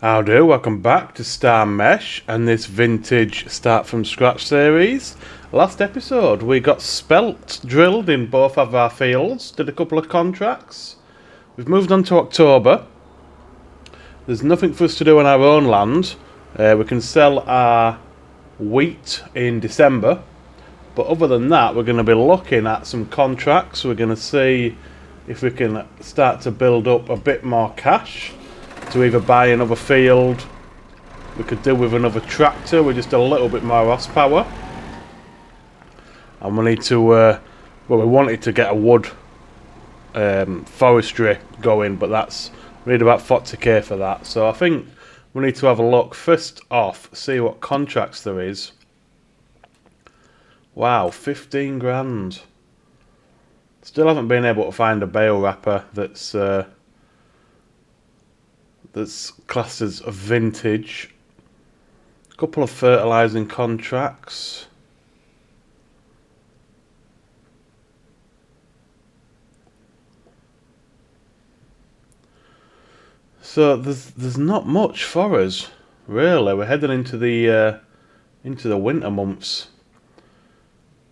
How do? Welcome back to Star Mesh and this vintage Start From Scratch series. Last episode we got spelt drilled in both of our fields, did a couple of contracts. We've moved on to October. There's nothing for us to do on our own land. We can sell our wheat in December. But other than that, we're going to be looking at some contracts. We're going to see if we can start to build up a bit more cash to either buy another field. We could do with another tractor with just a little bit more horsepower. And we need to, well, we wanted to get a wood forestry going, but we need about 40k for that. So I think we need to have a look first off, see what contracts there is. Wow, 15 grand. Still haven't been able to find a bale wrapper that's classed as a vintage. A couple of fertilising contracts. So there's not much for us, really. We're heading into the winter months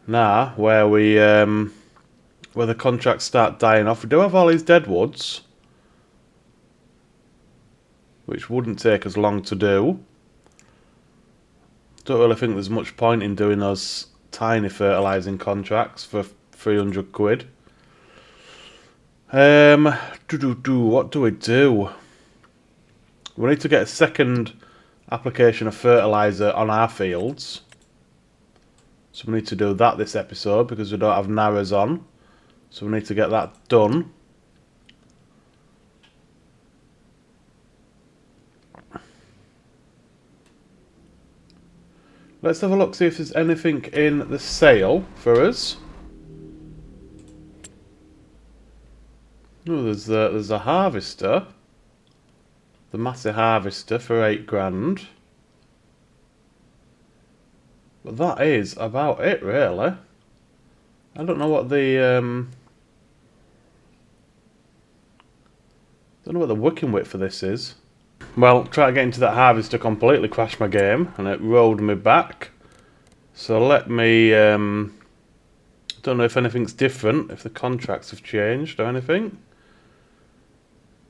now, where the contracts start dying off. We do have all these deadwoods, which wouldn't take us long to do. Don't really think there's much point in doing those tiny fertilising contracts for 300 quid. What do we do? We need to get a second application of fertiliser on our fields. So we need to do that this episode because we don't have narrows on. So we need to get that done. Let's have a look, see if there's anything in the sale for us. Oh, there's a harvester. The Massey harvester for 8 grand. But that is about it, really. I don't know what the working width for this is. Well, trying to get into that harvester completely crashed my game, and it rolled me back. So let me, don't know if anything's different, if the contracts have changed or anything.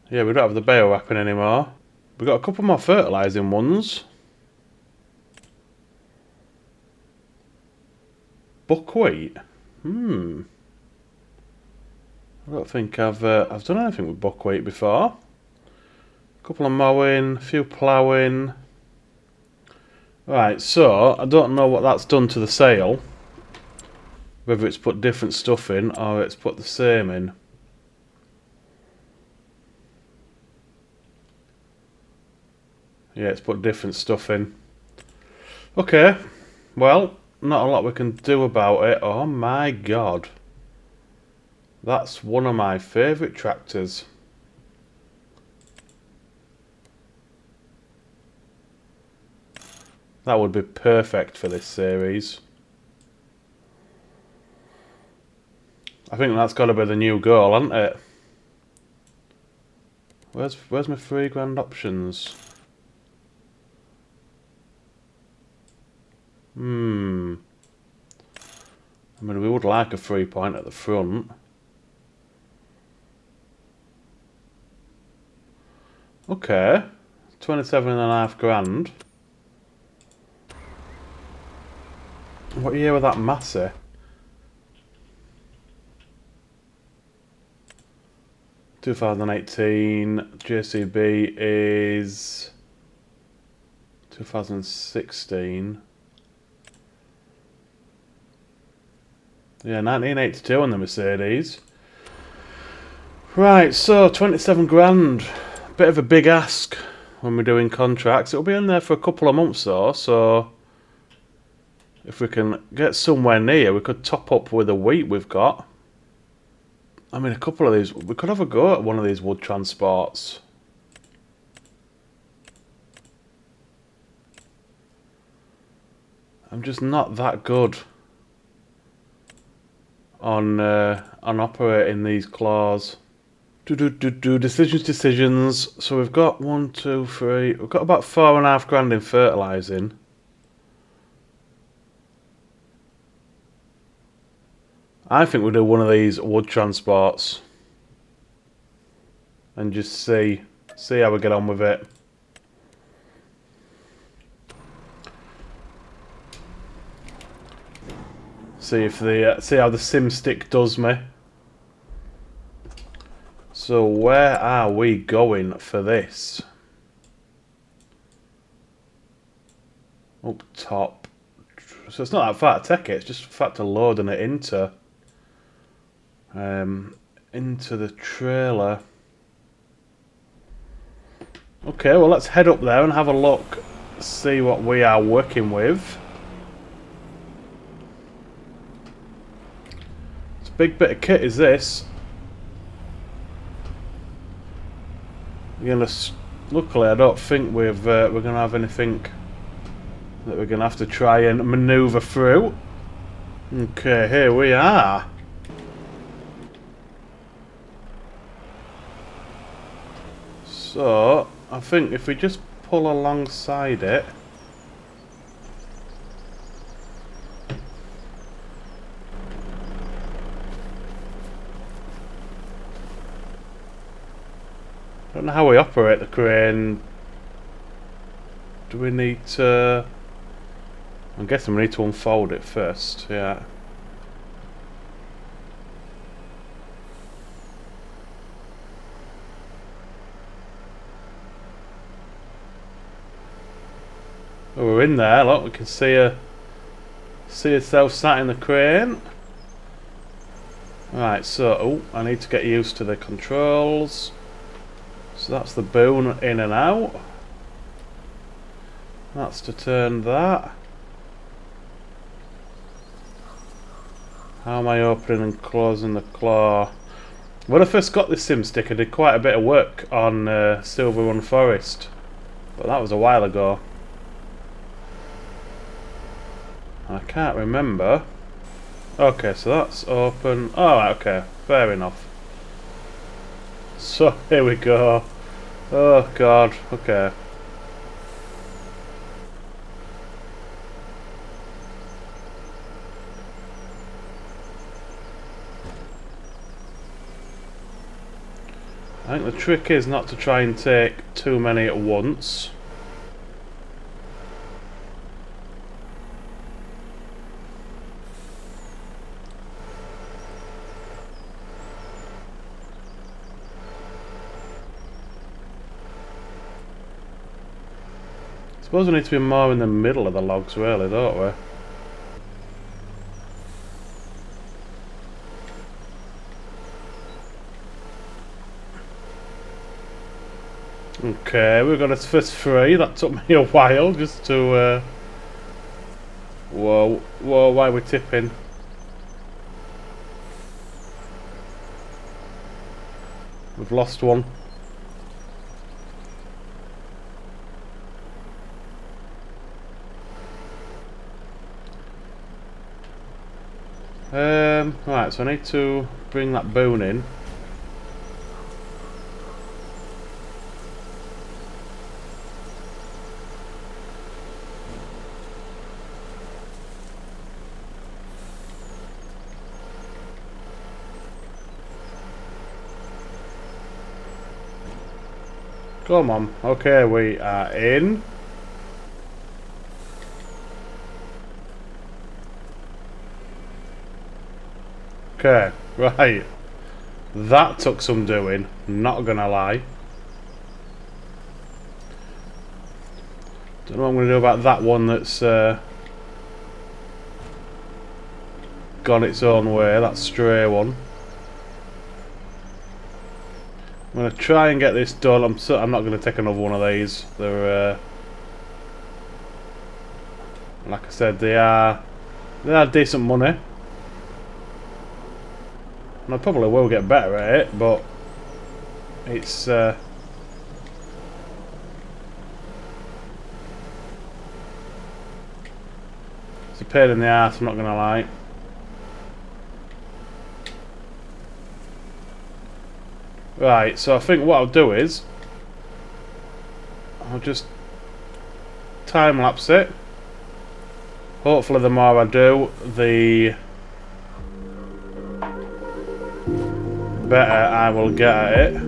Yeah, we don't have the bale wrapping anymore. We've got a couple more fertilising ones. Buckwheat. I don't think I've done anything with buckwheat before. A couple of mowing, a few ploughing. Right, so I don't know what that's done to the sale. Whether it's put different stuff in or it's put the same in. Yeah, it's put different stuff in. Okay, well, not a lot we can do about it. Oh my god. That's one of my favourite tractors. That would be perfect for this series. I think that's got to be the new goal, hasn't it? Where's my 3 grand options? I mean, we would like a 3-point at the front. Okay, 27.5 grand. What year was that Massey? (2018). JCB is 2016. Yeah, 1982 on the Mercedes. Right, so 27 grand. Bit of a big ask when we're doing contracts. It'll be in there for a couple of months though, so if we can get somewhere near, we could top up with the wheat we've got. I mean, a couple of these, we could have a go at one of these wood transports. I'm just not that good on operating these claws. Decisions. So we've got 1, 2, 3. We've got about £4.5 in fertilising. I think we'll do one of these wood transports and just see how we get on with it. See how the sim stick does me. So where are we going for this? Up top. So it's not that far to take it. It's just the fact of loading it into the trailer. Okay, well let's head up there and have a look. See what we are working with. It's a big bit of kit, is this? Luckily, I don't think we're gonna have anything that we're gonna have to try and manoeuvre through. Okay, here we are. So I think if we just pull alongside it. I don't know how we operate the crane. Do we need to... I'm guessing we need to unfold it first, yeah. Oh, we're in there, look, we can see herself sat in the crane. Right, so, I need to get used to the controls. So that's the boom in and out. That's to turn that. How am I opening and closing the claw? When I first got this sim stick, I did quite a bit of work on Silver Run Forest. But that was a while ago. I can't remember. Okay, so that's open. Oh, right, okay, fair enough. So, here we go. Oh, God, okay. I think the trick is not to try and take too many at once. I suppose we need to be more in the middle of the logs, really, don't we? Okay, we've got us first 3. That took me a while just to... Whoa, why are we tipping? We've lost one. Right, so I need to bring that bone in. Come on. Okay, we are in. Okay, right. That took some doing, not gonna lie. Don't know what I'm gonna do about that one that's gone its own way, that stray one. I'm gonna try and get this done. I'm not gonna take another one of these. They're like I said, they are decent money. And I probably will get better at it, but it's a pain in the ass, I'm not gonna lie. Right, so I think what I'll do is I'll just time lapse it. Hopefully the more I do, the better I will get at it.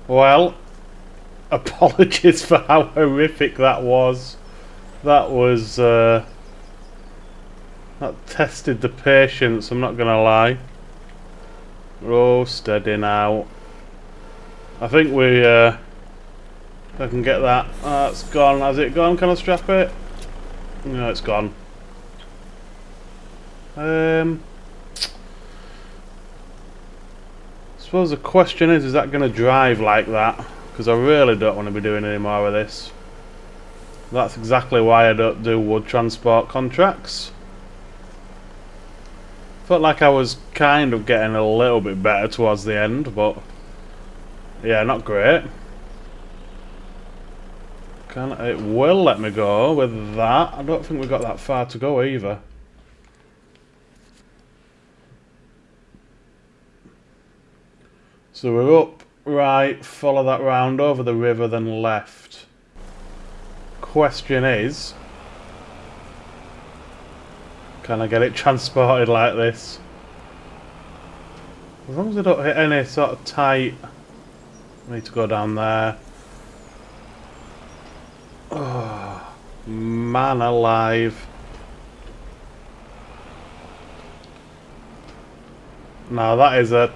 Well, apologies for how horrific that was. That was that tested the patience, I'm not gonna lie. Oh, steady now. I think we I can get that. That's gone. Has it gone? Can I strap it? No, it's gone. I suppose the question is that going to drive like that? Because I really don't want to be doing any more of this. That's exactly why I don't do wood transport contracts. Felt like I was kind of getting a little bit better towards the end, but yeah, not great. It will let me go with that. I don't think we've got that far to go either. So we're up, right, follow that round over the river, then left. Question is, can I get it transported like this? As long as I don't hit any sort of tight... I need to go down there. Oh, man alive. Now that is a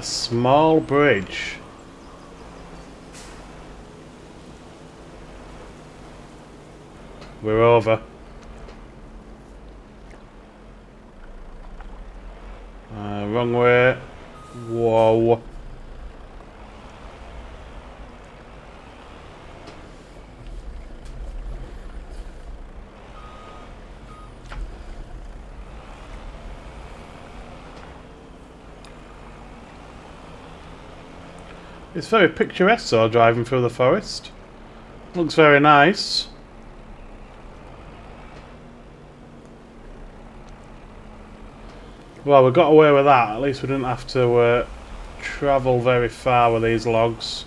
small bridge. We're over. Wrong way. Whoa. It's very picturesque though, driving through the forest. Looks very nice. Well, we got away with that. At least we didn't have to travel very far with these logs.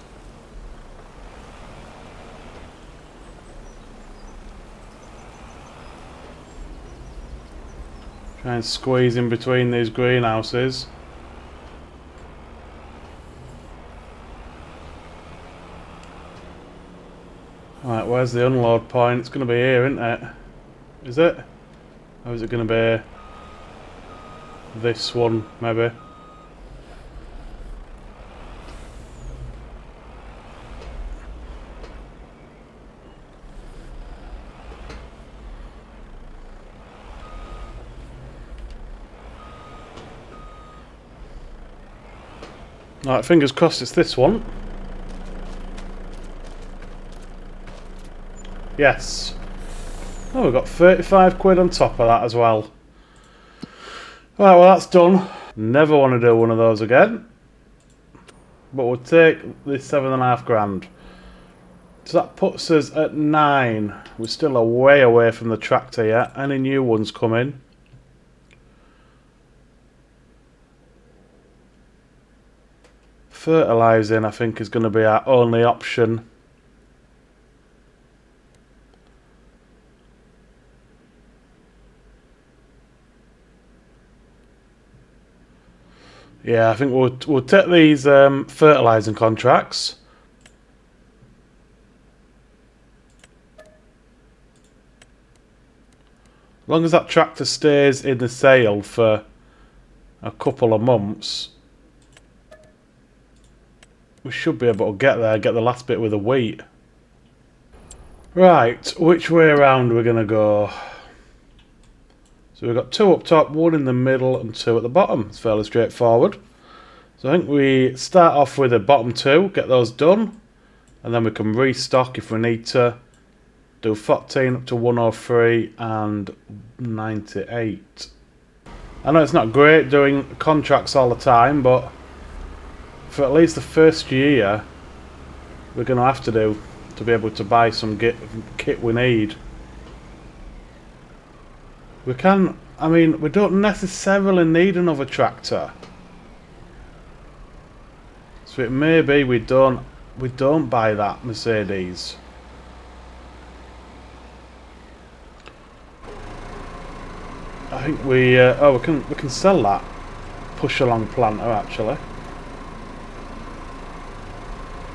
Try and squeeze in between these greenhouses. Right, where's the unload point? It's going to be here, isn't it? Is it? Or is it going to be this one, maybe? Alright, fingers crossed it's this one. Yes. Oh, we've got 35 quid on top of that as well. Right, well that's done. Never want to do one of those again. But we'll take this 7.5 grand. So that puts us at 9. We're still a way away from the tractor yet. Any new ones coming? Fertilising, I think, is going to be our only option. Yeah, I think we'll take these fertilising contracts. As long as that tractor stays in the sale for a couple of months, we should be able to get there, get the last bit with the wheat. Right, which way around we're going to go? So we've got 2 up top, 1 in the middle and 2 at the bottom. It's fairly straightforward. So I think we start off with the bottom 2, get those done, and then we can restock if we need to. Do 14 up to 103 and 98. I know it's not great doing contracts all the time, but for at least the first year, we're going to have to do to be able to buy some kit we need. We can, I mean, we don't necessarily need another tractor. So it may be we don't buy that Mercedes. I think we we can sell that push along planter actually.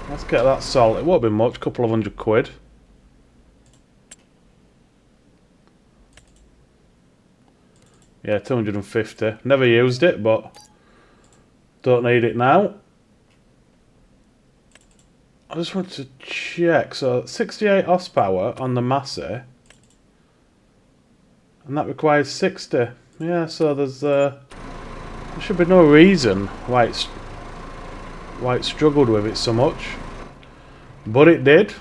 Let's get that sold. It won't be much, couple of £100. Yeah, 250. Never used it, but don't need it now. I just want to check. So 68 horsepower on the Massey. And that requires 60. Yeah, so there should be no reason why it struggled with it so much. But it did.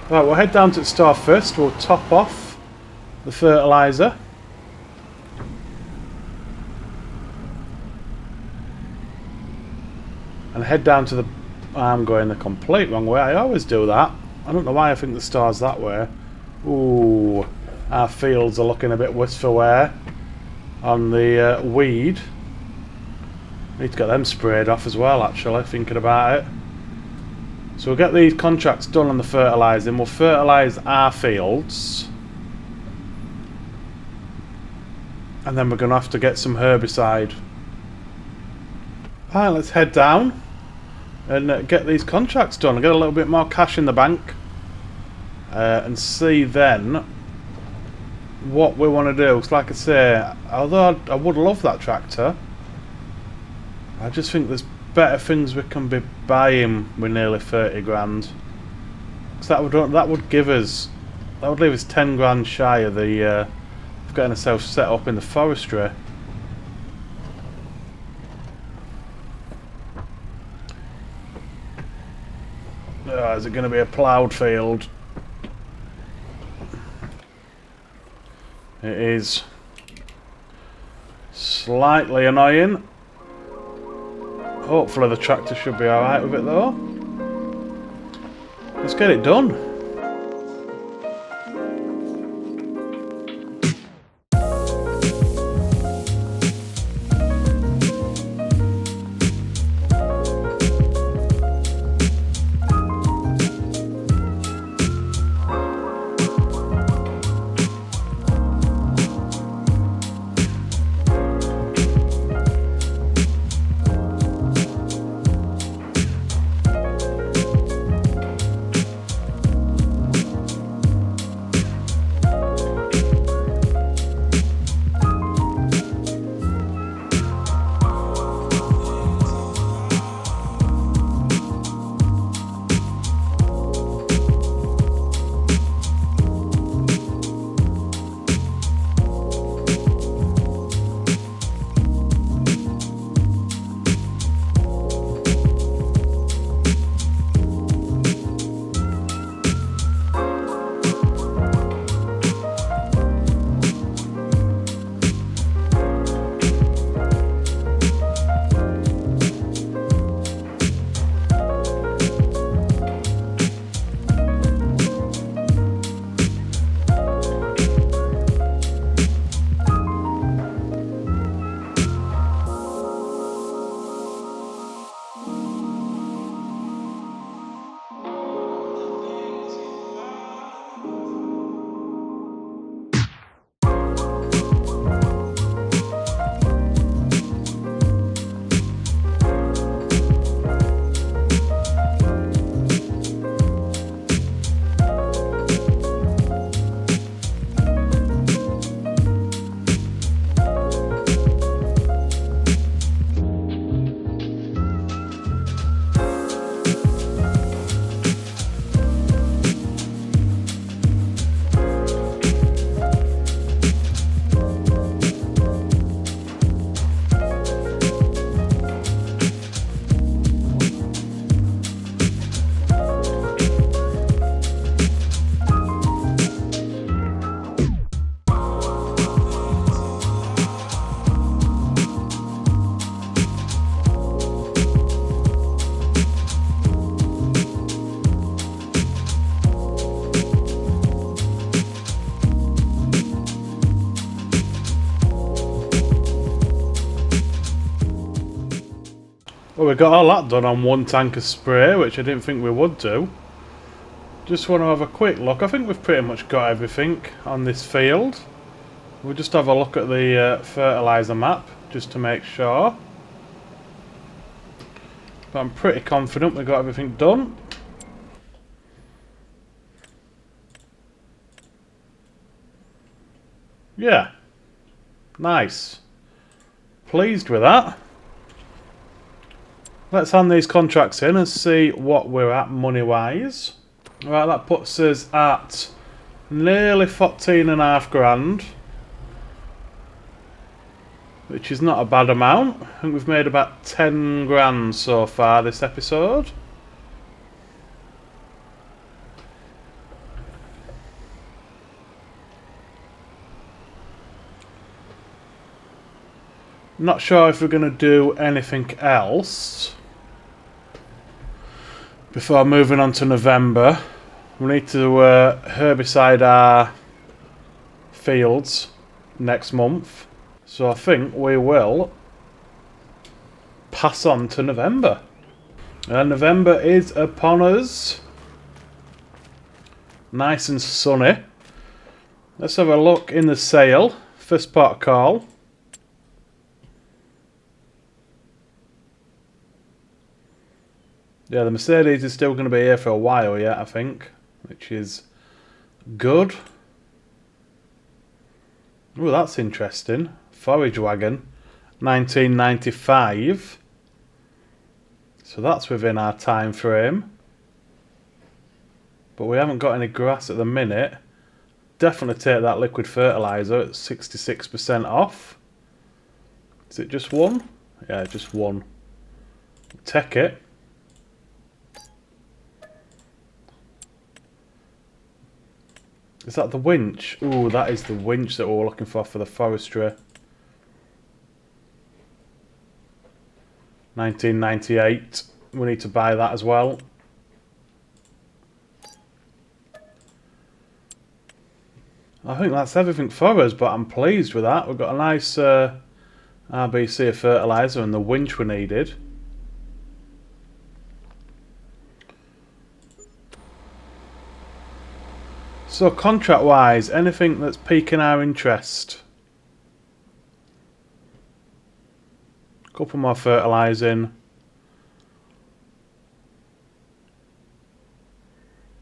Right, we'll head down to the store first. We'll top off the fertiliser. And head down to the... I'm going the complete wrong way. I always do that. I don't know why I think the store's that way. Ooh, our fields are looking a bit worse for wear on the weed. Need to get them sprayed off as well, actually, thinking about it. So we'll get these contracts done on the fertilising. We'll fertilise our fields. And then we're going to have to get some herbicide. Alright, let's head down and get these contracts done and get a little bit more cash in the bank. And see then what we want to do. Because like I say, although I would love that tractor, I just think there's better things we can be buying with nearly 30 grand. Because that would leave us 10 grand shy of the of getting ourselves set up in the forestry. Oh, is it going to be a ploughed field? It is. Slightly annoying. Hopefully the tractor should be alright with it though. Let's get it done. Well, we got all that done on one tank of spray, which I didn't think we would do. Just want to have a quick look. I think we've pretty much got everything on this field. We'll just have a look at the fertiliser map, just to make sure. But I'm pretty confident we've got everything done. Yeah. Nice. Pleased with that. Let's hand these contracts in and see what we're at money-wise. Right, that puts us at nearly 14.5 grand. Which is not a bad amount. I think we've made about 10 grand so far this episode. Not sure if we're going to do anything else before moving on to November. We need to herbicide our fields next month. So I think we will pass on to November. And November is upon us. Nice and sunny. Let's have a look in the sale. First part of call. Yeah, the Mercedes is still going to be here for a while yet, I think. Which is good. Oh, that's interesting. Forage wagon, 1995. So that's within our time frame. But we haven't got any grass at the minute. Definitely take that liquid fertiliser at 66% off. Is it just one? Yeah, just one. Take it. Is that the winch? Ooh, that is the winch that we're looking for the forestry. 1998. We need to buy that as well. I think that's everything for us, but I'm pleased with that. We've got a nice RBC of fertiliser and the winch we needed. So contract-wise, anything that's piquing our interest? Couple more fertilising.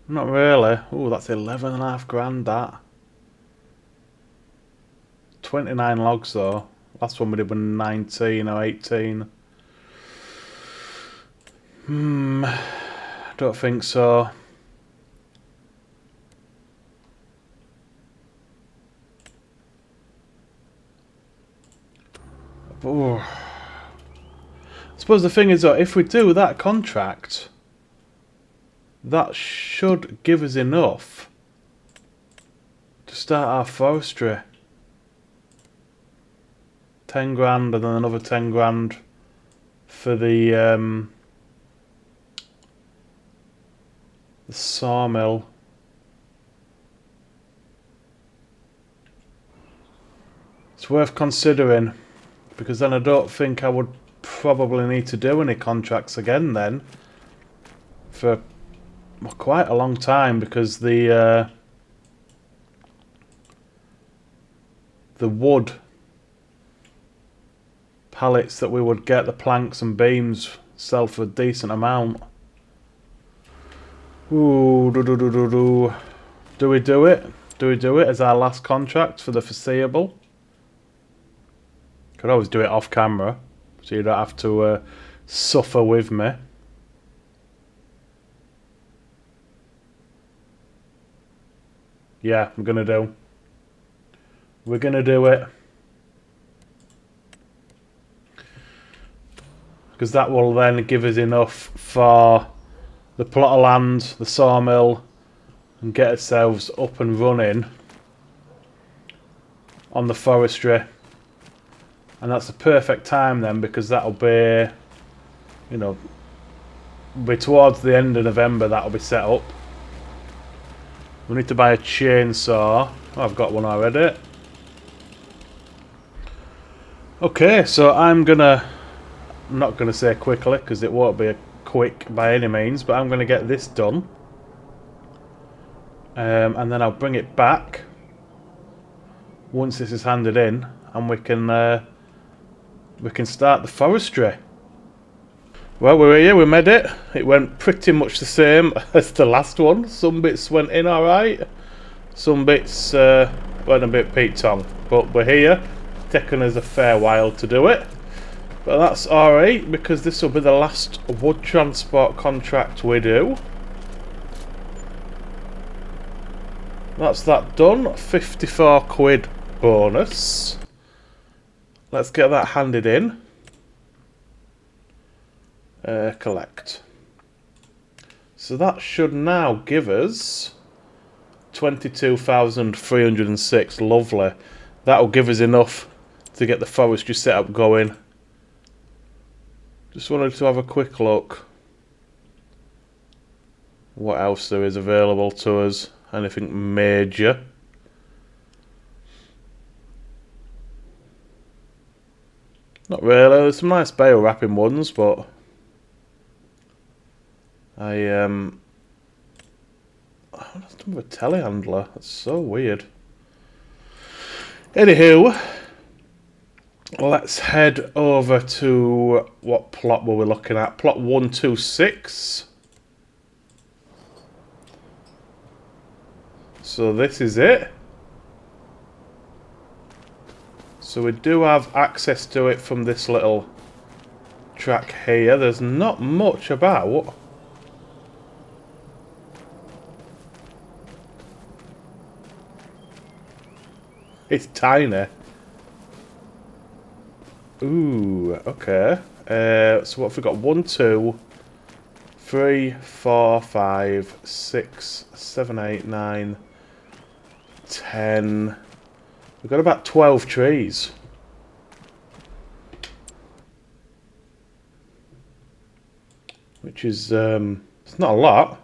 Not really. Oh, that's 11.5 grand, that. 29 logs though. Last one we did was 19 or 18. Don't think so. Oh. I suppose the thing is though, if we do that contract, that should give us enough to start our forestry. 10 grand and then another 10 grand for the sawmill. It's worth considering, because then I don't think I would probably need to do any contracts again then for quite a long time, because the wood pallets that we would get, the planks and beams, sell for a decent amount. Ooh, do we do it? Do we do it as our last contract for the foreseeable? Could always do it off camera, so you don't have to suffer with me. Yeah, we're gonna do. We're gonna do it. Because that will then give us enough for the plot of land, the sawmill, and get ourselves up and running on the forestry. And that's the perfect time then, because that'll be, you know, be towards the end of November that'll be set up. We need to buy a chainsaw. Oh, I've got one already. Okay, so I'm gonna I'm not going to say quickly because it won't be quick by any means, but I'm going to get this done. And then I'll bring it back once this is handed in, and we can start the forestry. Well, we're here, we made it. It went pretty much the same as the last one. Some bits went in alright, some bits went a bit peaked on, but we're here. It's taken us a fair while to do it, but that's alright because this will be the last wood transport contract we do. That's that done. 54 quid bonus. Let's get that handed in. Collect. So that should now give us 22,306. Lovely. That'll give us enough to get the forestry setup going. Just wanted to have a quick look what else there is available to us. Anything major? Not really. There's some nice bale wrapping ones, but I don't have a telehandler. That's so weird. Anywho, let's head over to what plot were we looking at? Plot 126. So this is it. So we do have access to it from this little track here. There's not much about. It's tiny. Ooh, okay. So what have we got? 1, 2, 3, 4, 5, 6, 7, 8, 9, 10. We've got about 12 trees. Which is, it's not a lot.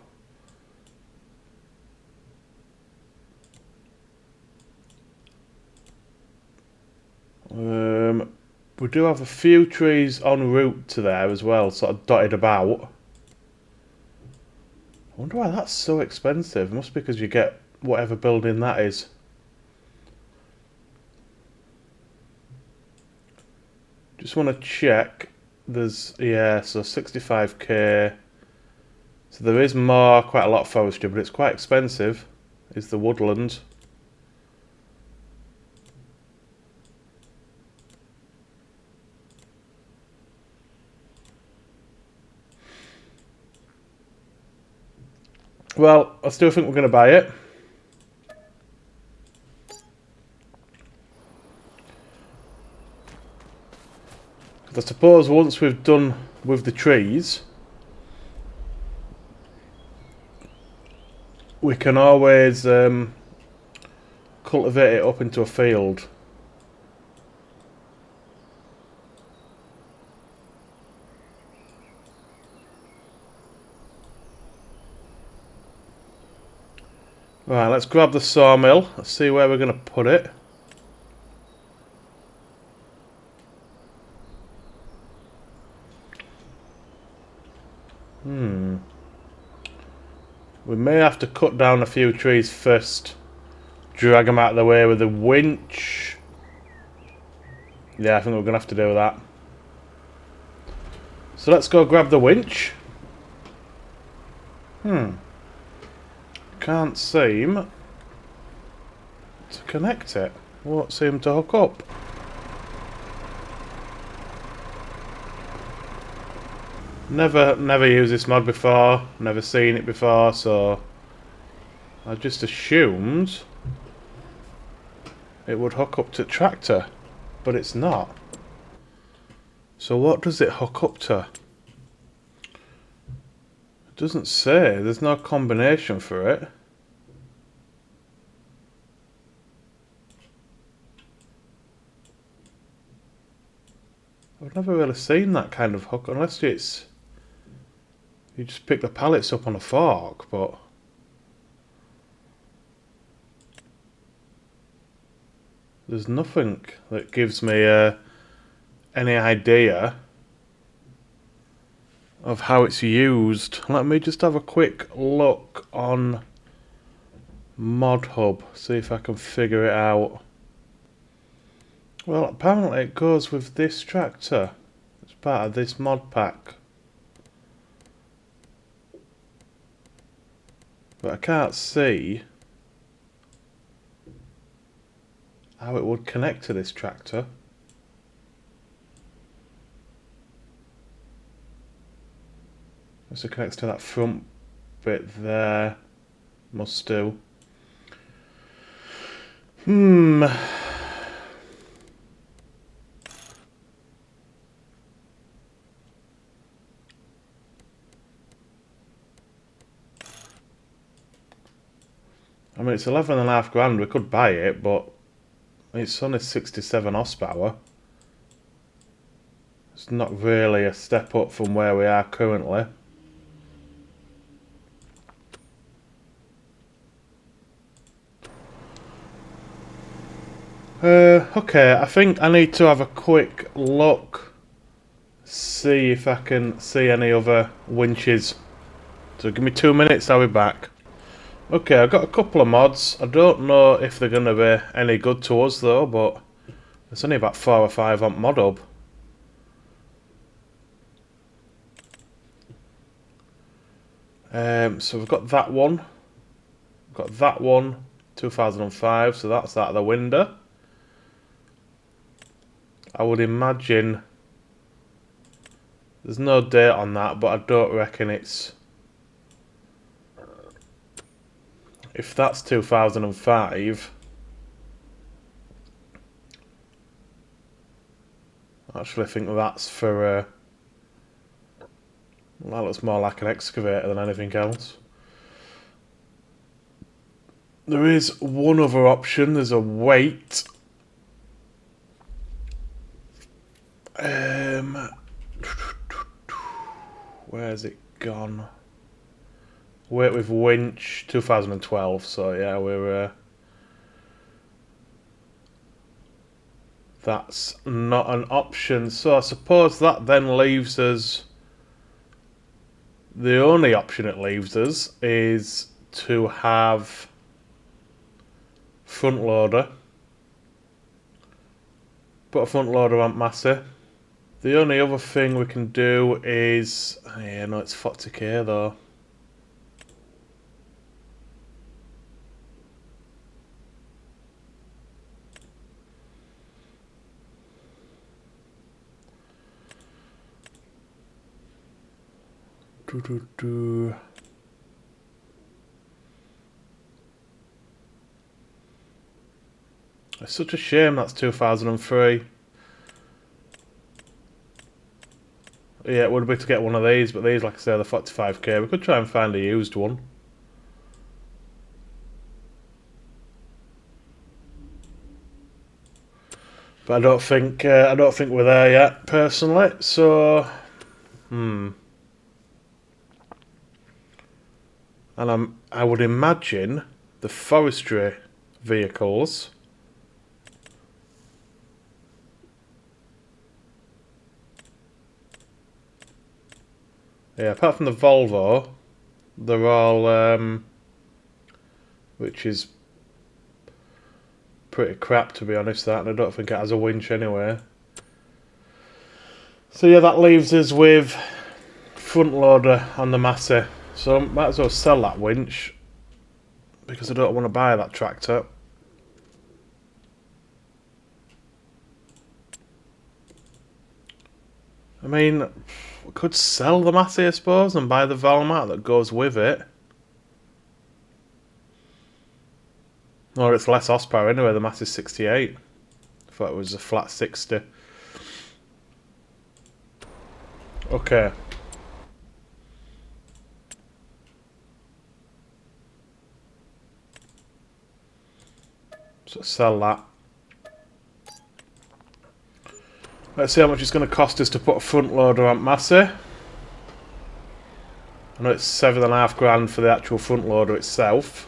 We do have a few trees en route to there as well, sort of dotted about. I wonder why that's so expensive. It must be because you get whatever building that is. Just want to check. There's, yeah, so 65k. So there is more, quite a lot of forestry, but it's quite expensive. Is the woodland. Well, I still think we're going to buy it. I suppose once we've done with the trees, we can always cultivate it up into a field. Right, let's grab the sawmill. Let's see where we're going to put it. We may have to cut down a few trees first. Drag them out of the way with a winch. Yeah, I think we're going to have to do that. So let's go grab the winch. Can't seem to connect it. Won't seem to hook up. Never used this mod before, never seen it before, so I just assumed it would hook up to tractor, but it's not. So what does it hook up to? It doesn't say, there's no combination for it. I've never really seen that kind of hook, unless it's you just pick the pallets up on a fork, but there's nothing that gives me any idea of how it's used. Let me just have a quick look on Mod Hub, see if I can figure it out. Well, apparently it goes with this tractor. It's part of this mod pack. But I can't see how it would connect to this tractor. So it connects to that front bit there. Must do. I mean, it's 11.5 grand. We could buy it, but it's only 67 horsepower. It's not really a step up from where we are currently. Okay, I think I need to have a quick look, see if I can see any other winches. So give me 2 minutes, I'll be back. Okay, I've got a couple of mods. I don't know if they're going to be any good to us though, but there's only about 4 or 5 on Mod Hub. So we've got that one. We've got that one, 2005, so that's out of the window. I would imagine there's no date on that, but I don't reckon it's... If that's 2005, I actually think that's for... that looks more like an excavator than anything else. There is one other option, there's a weight. Where's it gone? Weight with winch, 2012, so yeah, we're... that's not an option, so I suppose that then leaves us... The only option it leaves us is to have front loader. Put a front loader on Massey. The only other thing we can do is... yeah, no, it's 40k though. It's such a shame that's 2003. Yeah, it would be to get one of these, but these, like I say, they're 45k. We could try and find a used one. But I don't think we're there yet, personally. So, and I would imagine the forestry vehicles. Yeah, apart from the Volvo, they're all, which is pretty crap to be honest, that, and I don't think it has a winch anyway. So yeah, that leaves us with front loader on the Massey. So I might as well sell that winch, because I don't want to buy that tractor. I mean... we could sell the Massey, I suppose, and buy the Valmat that goes with it. Or it's less horsepower anyway, the Massey's 68. I thought it was a flat 60. Okay. So sell that. Let's see how much it's going to cost us to put a front loader on Massey. I know it's 7.5 grand for the actual front loader itself.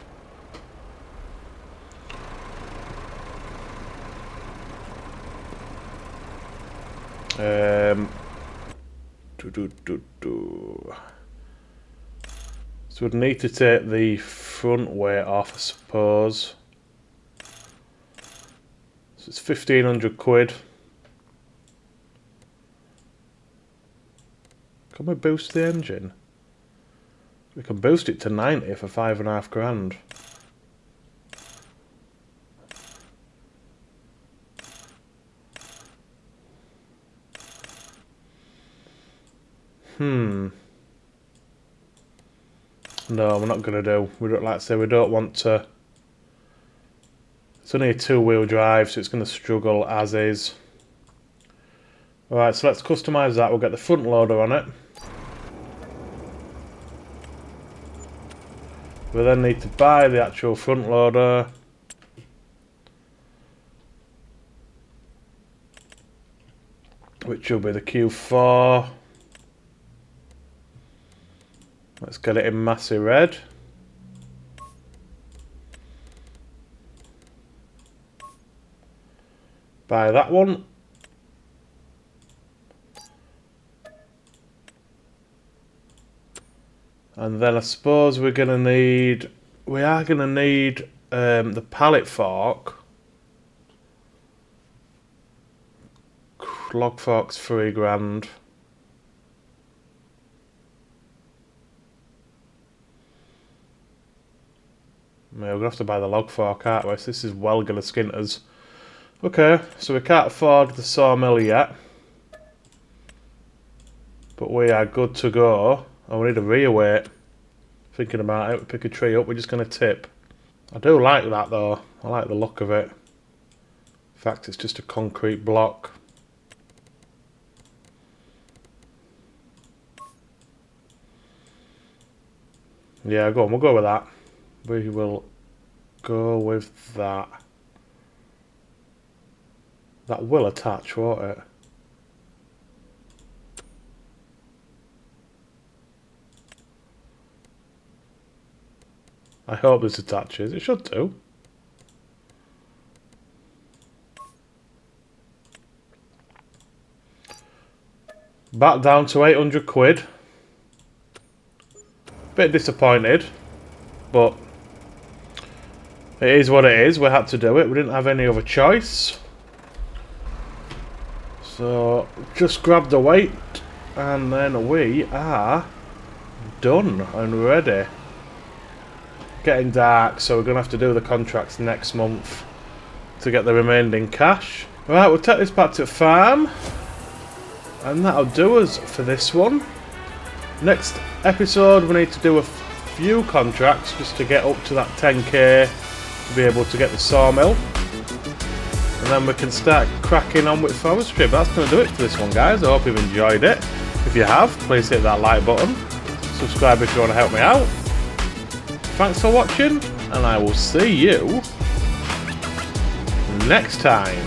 So we'd need to take the front weight off, I suppose. So it's 1,500 quid. Can we boost the engine? We can boost it to 90 for 5.5 grand. No, we're not going to do. We don't, like I say, we don't want to. It's only a 2-wheel drive, so it's going to struggle as is. Alright, so let's customise that. We'll get the front loader on it. We then need to buy the actual front loader. Which will be the Q4. Let's get it in Massey red. Buy that one. And then I suppose we are going to need the pallet fork. Log fork's 3 grand. We're going to have to buy the log fork, aren't we? So this is well going to skin us. Okay, so we can't afford the sawmill yet. But we are good to go. Oh, we need a rear weight. Thinking about it, we pick a tree up, we're just going to tip. I do like that though. I like the look of it. In fact, it's just a concrete block. Yeah, go on, we'll go with that. We will go with that. That will attach, won't it? I hope this attaches. It should do. Back down to 800 quid. Bit disappointed, but it is what it is. We had to do it. We didn't have any other choice. So just grab the weight and then we are done and ready. Getting dark, so we're going to have to do the contracts next month to get the remaining cash. Right, we'll take this back to the farm and that'll do us for this one. Next episode we need to do a few contracts just to get up to that 10k to be able to get the sawmill. And then we can start cracking on with forestry. But that's going to do it for this one, guys. I hope you've enjoyed it. If you have, please hit that like button. Subscribe if you want to help me out. Thanks for watching, and I will see you next time.